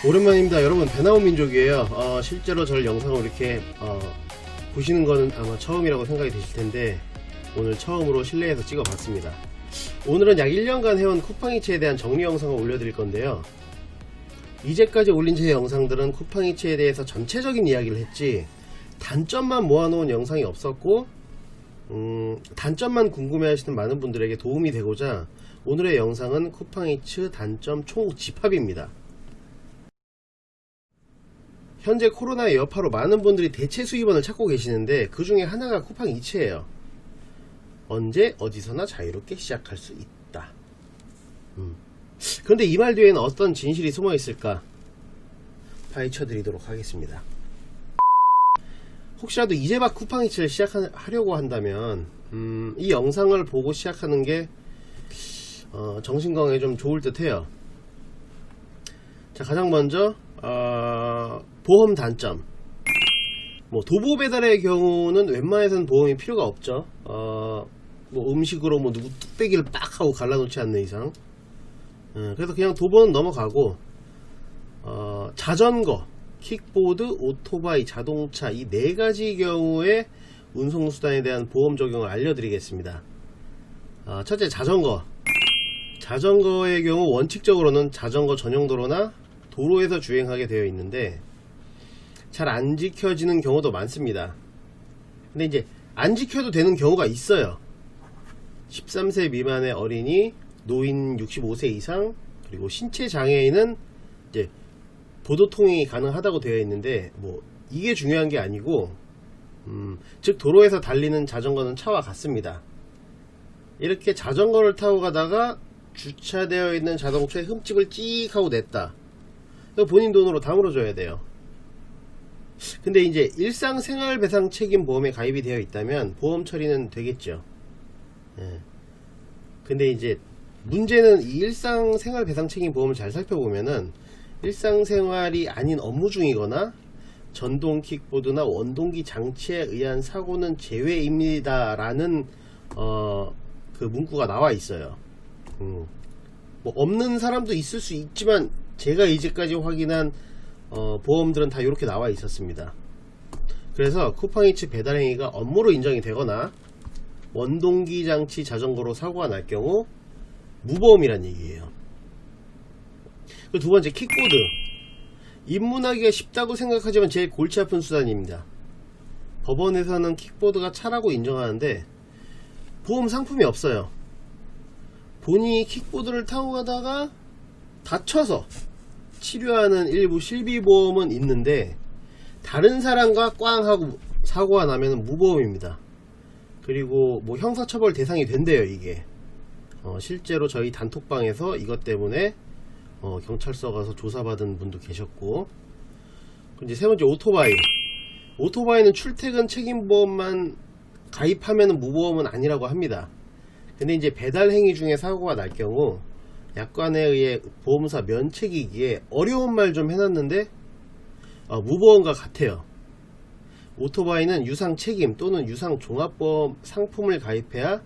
오랜만입니다. 여러분, 배나온 민족이에요. 실제로 저를 영상으로 이렇게 보시는 거는 아마 처음이라고 생각이 되실 텐데, 오늘 처음으로 실내에서 찍어 봤습니다. 오늘은 약 1년간 해온 쿠팡이츠에 대한 정리 영상을 올려드릴 건데요. 이제까지 올린 제 영상들은 쿠팡이츠에 대해서 전체적인 이야기를 했지 단점만 모아놓은 영상이 없었고, 단점만 궁금해하시는 많은 분들에게 도움이 되고자 오늘의 영상은 쿠팡이츠 단점 총 집합입니다. 현재 코로나의 여파로 많은 분들이 대체 수입원을 찾고 계시는데, 그 중에 하나가 쿠팡이츠예요. 언제 어디서나 자유롭게 시작할 수 있다. 그런데 이 말 뒤에는 어떤 진실이 숨어 있을까 파헤쳐 드리도록 하겠습니다. 혹시라도 이제 막 쿠팡이츠를 시작하려고 한다면 이 영상을 보고 시작하는 게 정신건강에 좀 좋을 듯 해요. 자, 가장 먼저 보험 단점. 도보 배달의 경우는 웬만해서는 보험이 필요가 없죠. 음식으로 누구 뚝배기를 빡 하고 갈라놓지 않는 이상. 그래서 그냥 도보는 넘어가고, 자전거, 킥보드, 오토바이, 자동차 이 네 가지 경우의 운송수단에 대한 보험 적용을 알려드리겠습니다. 첫째, 자전거. 자전거의 경우 원칙적으로는 자전거 전용도로나 도로에서 주행하게 되어 있는데, 잘 안 지켜지는 경우도 많습니다. 근데 이제 안 지켜도 되는 경우가 있어요. 13세 미만의 어린이, 노인 65세 이상, 그리고 신체 장애인은 이제 보도 통행이 가능하다고 되어 있는데, 이게 중요한 게 아니고, 즉 도로에서 달리는 자전거는 차와 같습니다. 이렇게 자전거를 타고 가다가 주차되어 있는 자동차에 흠집을 찍 하고 냈다. 본인 돈으로 다 물어줘야 돼요. 근데 이제 일상생활배상 책임보험에 가입이 되어 있다면 보험 처리는 되겠죠. 근데 이제 문제는 이 일상생활배상 책임보험을 잘 살펴보면은, 일상생활이 아닌 업무 중이거나 전동 킥보드나 원동기 장치에 의한 사고는 제외입니다 라는 그 문구가 나와 있어요. 없는 사람도 있을 수 있지만 제가 이제까지 확인한 보험들은 다 이렇게 나와 있었습니다. 그래서 쿠팡이츠 배달행위가 업무로 인정이 되거나 원동기 장치 자전거로 사고가 날 경우 무보험이란 얘기예요. 두 번째, 킥보드. 입문하기가 쉽다고 생각하지만 제일 골치 아픈 수단입니다. 법원에서는 킥보드가 차라고 인정하는데 보험 상품이 없어요. 본인이 킥보드를 타고 가다가 다쳐서 치료하는 일부 실비보험은 있는데, 다른 사람과 꽝 하고 사고가 나면 무보험입니다. 그리고 형사처벌 대상이 된대요, 이게. 실제로 저희 단톡방에서 이것 때문에 경찰서 가서 조사받은 분도 계셨고. 이제 세 번째, 오토바이. 오토바이는 출퇴근 책임보험만 가입하면 무보험은 아니라고 합니다. 근데 이제 배달 행위 중에 사고가 날 경우 약관에 의해 보험사 면책이기에 어려운 말 좀 해놨는데 무보험과 같아요. 오토바이는 유상 책임 또는 유상 종합보험 상품을 가입해야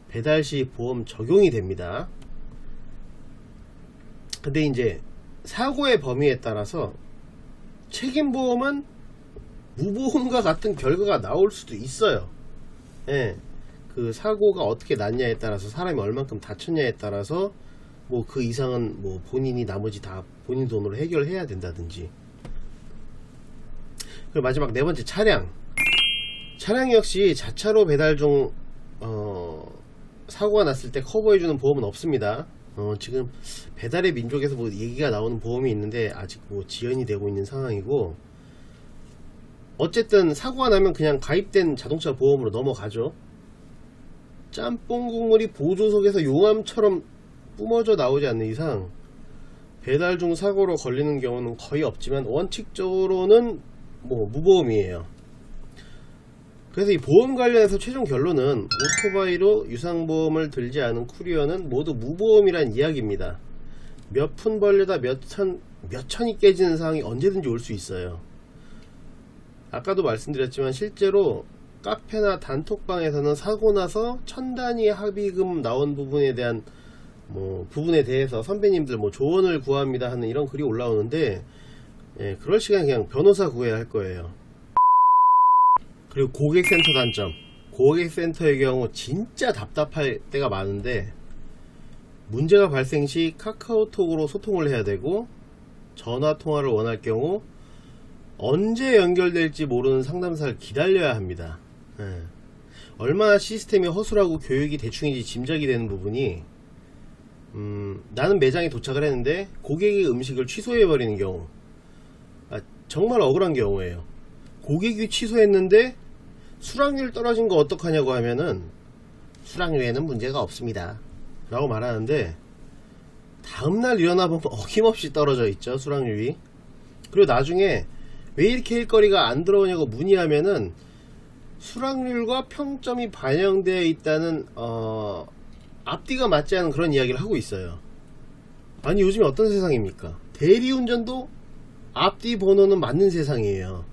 배달 시 보험 적용이 됩니다. 근데 이제 사고의 범위에 따라서 책임보험은 무보험과 같은 결과가 나올 수도 있어요. 그 사고가 어떻게 났냐에 따라서, 사람이 얼만큼 다쳤냐에 따라서 그 이상은 본인이 나머지 다 본인 돈으로 해결해야 된다든지. 그리고 마지막 네 번째, 차량. 차량 역시 자차로 배달 중 사고가 났을 때 커버해주는 보험은 없습니다. 지금 배달의 민족에서 얘기가 나오는 보험이 있는데 아직 지연이 되고 있는 상황이고, 어쨌든 사고가 나면 그냥 가입된 자동차 보험으로 넘어가죠. 짬뽕 국물이 보조석에서 용암처럼 뿜어져 나오지 않는 이상 배달 중 사고로 걸리는 경우는 거의 없지만, 원칙적으로는 무보험이에요. 그래서 이 보험 관련해서 최종 결론은 오토바이로 유상보험을 들지 않은 쿠리어는 모두 무보험이란 이야기입니다. 몇 푼 벌려다 몇 천이 깨지는 상황이 언제든지 올 수 있어요. 아까도 말씀드렸지만 실제로 카페나 단톡방에서는 사고 나서 천 단위 합의금 나온 부분에 대한 뭐 부분에 대해서 선배님들 뭐 조언을 구합니다 하는 이런 글이 올라오는데, 예, 그럴 시간 그냥 변호사 구해야 할 거예요. 그리고 고객센터 단점. 고객센터의 경우 진짜 답답할 때가 많은데, 문제가 발생 시 카카오톡으로 소통을 해야 되고, 전화 통화를 원할 경우 언제 연결될지 모르는 상담사를 기다려야 합니다. 예. 얼마나 시스템이 허술하고 교육이 대충인지 짐작이 되는 부분이, 나는 매장에 도착을 했는데 고객이 음식을 취소해 버리는 경우, 정말 억울한 경우예요. 고객이 취소했는데 수락률 떨어진 거 어떡하냐고 하면은 수락률에는 문제가 없습니다 라고 말하는데, 다음날 일어나보면 어김없이 떨어져 있죠, 수락률이. 그리고 나중에 왜 이렇게 일거리가 안 들어오냐고 문의하면은 수락률과 평점이 반영되어 있다는 앞뒤가 맞지 않은 그런 이야기를 하고 있어요. 아니, 요즘에 어떤 세상입니까? 대리운전도 앞뒤 번호는 맞는 세상이에요.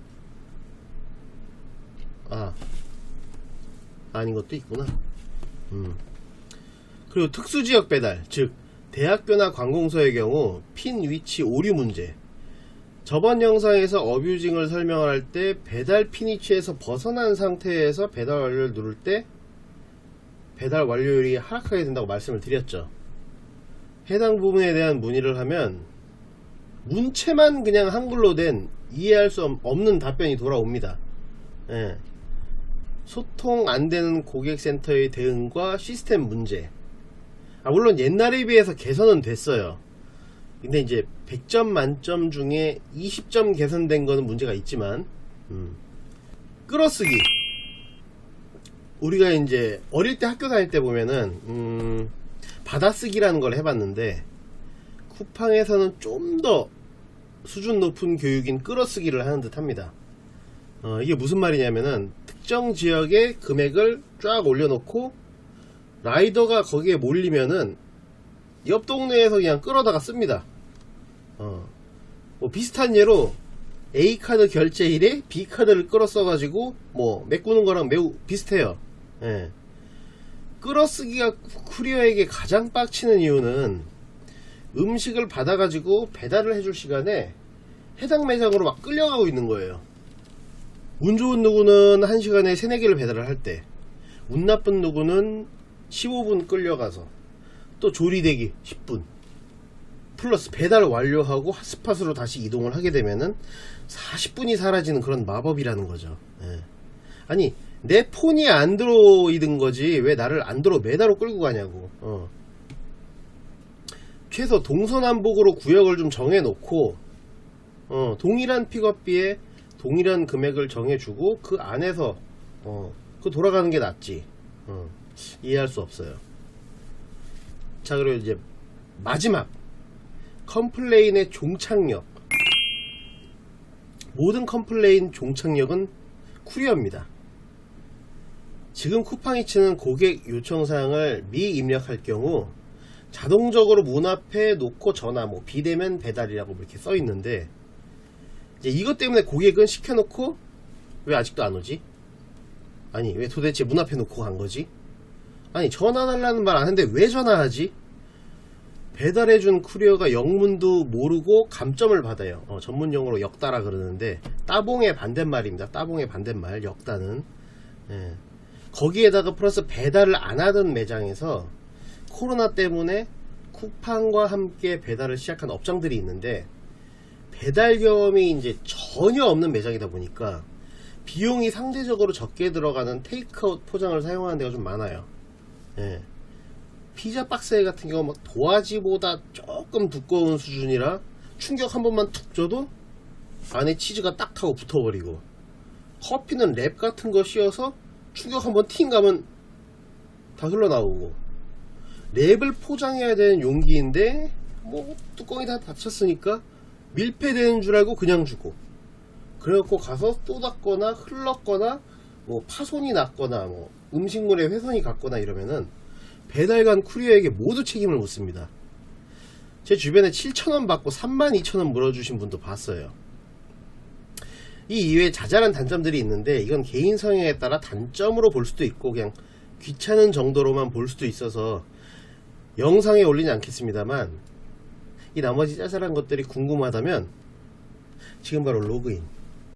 아닌 것도 있구나. 그리고 특수지역 배달, 즉 대학교나 관공서의 경우 핀 위치 오류 문제. 저번 영상에서 어뷰징을 설명할 때 배달 핀 위치에서 벗어난 상태에서 배달 완료를 누를 때 배달 완료율이 하락하게 된다고 말씀을 드렸죠. 해당 부분에 대한 문의를 하면 문체만 그냥 한글로 된 이해할 수 없는 답변이 돌아옵니다. 예. 소통 안 되는 고객센터의 대응과 시스템 문제. 물론 옛날에 비해서 개선은 됐어요. 근데 이제 100점 만점 중에 20점 개선된 거는 문제가 있지만, 끌어쓰기. 우리가 이제 어릴 때 학교 다닐 때 보면은 받아쓰기라는 걸 해봤는데, 쿠팡에서는 좀 더 수준 높은 교육인 끌어쓰기를 하는 듯 합니다. 이게 무슨 말이냐면은 특정 지역의 금액을 쫙 올려놓고 라이더가 거기에 몰리면은 옆 동네에서 그냥 끌어다가 씁니다. 뭐 비슷한 예로 A카드 결제일에 B카드를 끌어 써가지고 뭐 메꾸는 거랑 매우 비슷해요. 예. 끌어쓰기가 쿠리어에게 가장 빡치는 이유는 음식을 받아가지고 배달을 해줄 시간에 해당 매장으로 막 끌려가고 있는 거예요. 운 좋은 누구는 1시간에 3, 4개를 배달을 할 때, 운 나쁜 누구는 15분 끌려가서 또 조리대기 10분 플러스 배달 완료하고 핫스팟으로 다시 이동을 하게 되면은 40분이 사라지는 그런 마법이라는 거죠. 예. 아니, 내 폰이 안드로이드인 거지 왜 나를 안드로 메다로 끌고 가냐고. 최소 동서남북으로 구역을 좀 정해놓고 동일한 픽업비에 동일한 금액을 정해주고 그 안에서 그 돌아가는 게 낫지. 이해할 수 없어요. 자, 그리고 이제 마지막 컴플레인의 종착역. 모든 컴플레인 종착역은 쿠리어입니다. 지금 쿠팡이츠는 고객 요청사항을 미입력할 경우 자동적으로 문 앞에 놓고 전화, 뭐 비대면 배달이라고 이렇게 써 있는데, 이제 이것 때문에 고객은 시켜놓고 왜 아직도 안 오지? 아니, 왜 도대체 문 앞에 놓고 간 거지? 아니, 전화달라는 말 안 했는데 왜 전화하지? 배달해준 쿠리어가 영문도 모르고 감점을 받아요. 전문용어로 역다라 그러는데, 따봉의 반대말입니다. 따봉의 반대말, 역다는. 예. 거기에다가 플러스 배달을 안 하던 매장에서 코로나 때문에 쿠팡과 함께 배달을 시작한 업장들이 있는데, 배달 경험이 이제 전혀 없는 매장이다 보니까 비용이 상대적으로 적게 들어가는 테이크아웃 포장을 사용하는 데가 좀 많아요. 예. 피자 박스 같은 경우 막 도화지보다 조금 두꺼운 수준이라 충격 한 번만 툭 줘도 안에 치즈가 딱 하고 붙어버리고, 커피는 랩 같은 거 씌워서 충격 한 번 팅 가면 다 흘러나오고, 랩을 포장해야 되는 용기인데 뭐 뚜껑이 다 닫혔으니까 밀폐되는 줄 알고 그냥 주고, 그래갖고 가서 또 닫거나 흘렀거나 뭐 파손이 났거나 뭐 음식물에 훼손이 갔거나 이러면은 배달간 쿠리어에게 모두 책임을 묻습니다. 제 주변에 7,000원 받고 32,000원 물어주신 분도 봤어요. 이 이외에 자잘한 단점들이 있는데, 이건 개인 성향에 따라 단점으로 볼 수도 있고 그냥 귀찮은 정도로만 볼 수도 있어서 영상에 올리지 않겠습니다만 이 나머지 짜잘한 것들이 궁금하다면 지금 바로 로그인